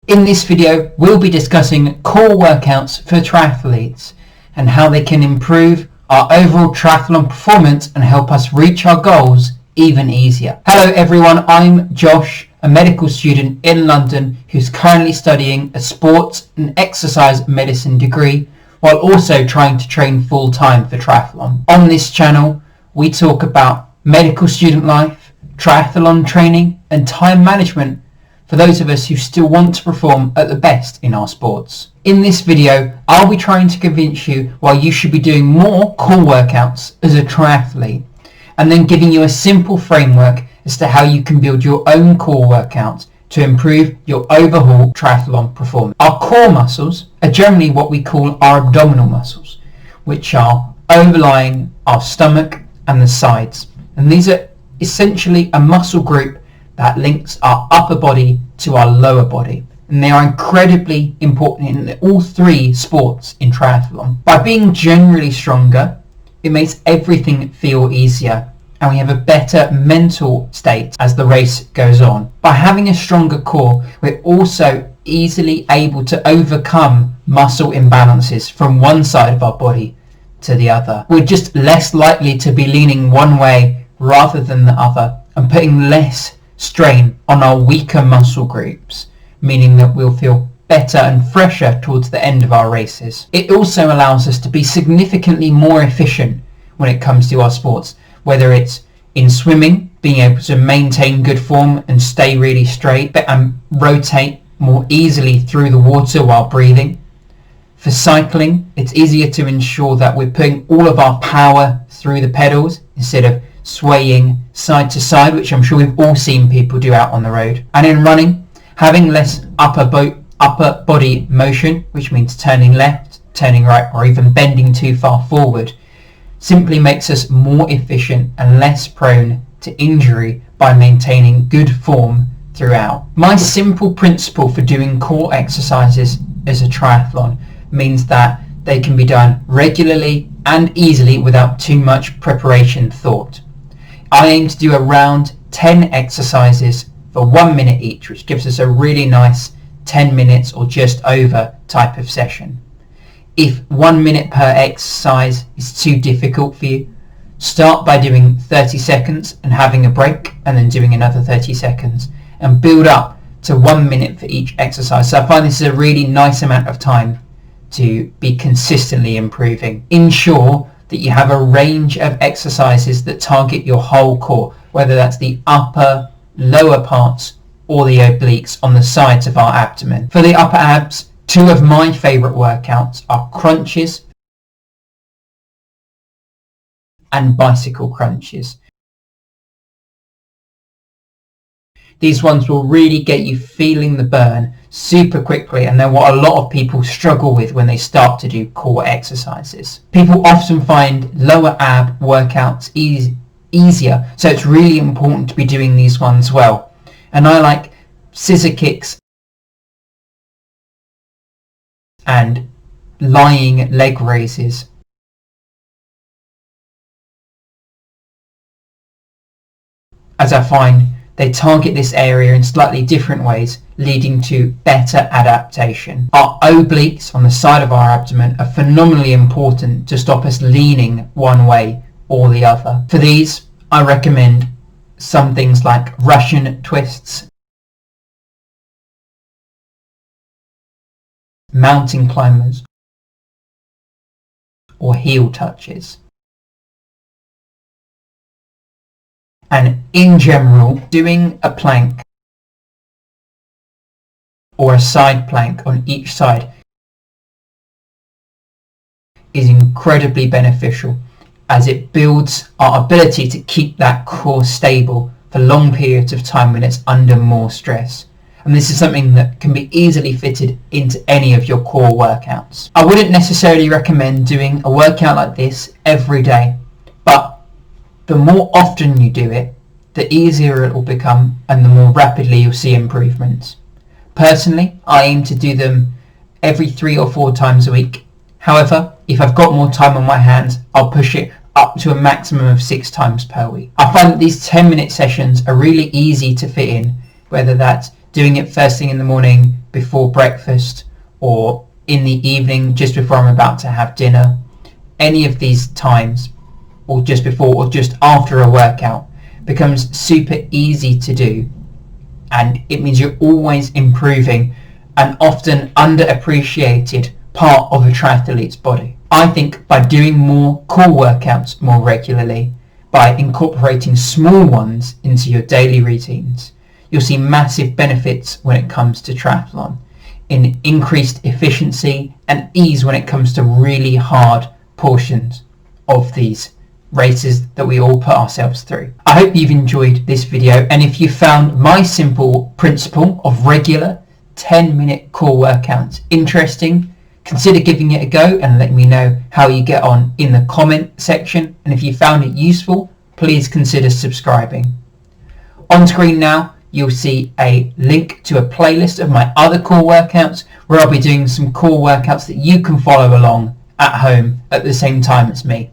In this video, we'll be discussing core workouts for triathletes and how they can improve our overall triathlon performance and help us reach our goals even easier. Hello everyone, I'm Josh, a medical student in London who's currently studying a sports and exercise medicine degree while also trying to train full-time for triathlon. On this channel, we talk about medical student life, triathlon training and time management for those of us who still want to perform at the best in our sports. In this video, I'll be trying to convince you why you should be doing more core workouts as a triathlete, and then giving you a simple framework as to how you can build your own core workouts to improve your overall triathlon performance. Our core muscles are generally what we call our abdominal muscles, which are overlying our stomach and the sides. And these are essentially a muscle group that links our upper body to our lower body. And they are incredibly important in all three sports in triathlon. By being generally stronger, it makes everything feel easier and we have a better mental state as the race goes on. By having a stronger core, we're also easily able to overcome muscle imbalances from one side of our body to the other. We're just less likely to be leaning one way rather than the other and putting less strain on our weaker muscle groups, meaning that we'll feel better and fresher towards the end of our races. It also allows us to be significantly more efficient when it comes to our sports, whether it's in swimming, being able to maintain good form and stay really straight and rotate more easily through the water while breathing. For cycling, it's easier to ensure that we're putting all of our power through the pedals instead of swaying side to side, which I'm sure we've all seen people do out on the road. And in running, having less upper body motion, which means turning left, turning right, or even bending too far forward, simply makes us more efficient and less prone to injury by maintaining good form throughout. My simple principle for doing core exercises as a triathlon means that they can be done regularly and easily without too much preparation thought. I aim to do around 10 exercises for 1 minute each, which gives us a really nice 10 minutes or just over type of session. If 1 minute per exercise is too difficult for you, start by doing 30 seconds and having a break and then doing another 30 seconds and build up to 1 minute for each exercise. So I find this is a really nice amount of time to be consistently improving. Ensure that you have a range of exercises that target your whole core, whether that's the upper, lower parts or the obliques on the sides of our abdomen. For the upper abs, two of my favourite workouts are crunches and bicycle crunches. These ones will really get you feeling the burn super quickly, and they're what a lot of people struggle with when they start to do core exercises. People often find lower ab workouts easier, so it's really important to be doing these ones well. And I like scissor kicks and lying leg raises. As I find they target this area in slightly different ways, leading to better adaptation. Our obliques on the side of our abdomen are phenomenally important to stop us leaning one way or the other. For these, I recommend some things like Russian twists, mountain climbers, or heel touches. And in general, doing a plank or a side plank on each side is incredibly beneficial as it builds our ability to keep that core stable for long periods of time when it's under more stress. And this is something that can be easily fitted into any of your core workouts. I wouldn't necessarily recommend doing a workout like this every day, but the more often you do it, the easier it will become and the more rapidly you'll see improvements. Personally, I aim to do them every 3 or 4 times a week. However, if I've got more time on my hands, I'll push it up to a maximum of 6 times per week. I find that these 10-minute sessions are really easy to fit in, whether that's doing it first thing in the morning before breakfast or in the evening just before I'm about to have dinner. Any of these times, or just before or just after a workout, becomes super easy to do, and it means you're always improving an often underappreciated part of a triathlete's body. I think by doing more core workouts more regularly, by incorporating small ones into your daily routines, you'll see massive benefits when it comes to triathlon, in increased efficiency and ease when it comes to really hard portions of these races that we all put ourselves through. I hope you've enjoyed this video, and if you found my simple principle of regular 10-minute core workouts interesting, consider giving it a go and letting me know how you get on in the comment section. And if you found it useful, please consider subscribing. On screen now, you'll see a link to a playlist of my other core workouts, where I'll be doing some core workouts that you can follow along at home at the same time as me.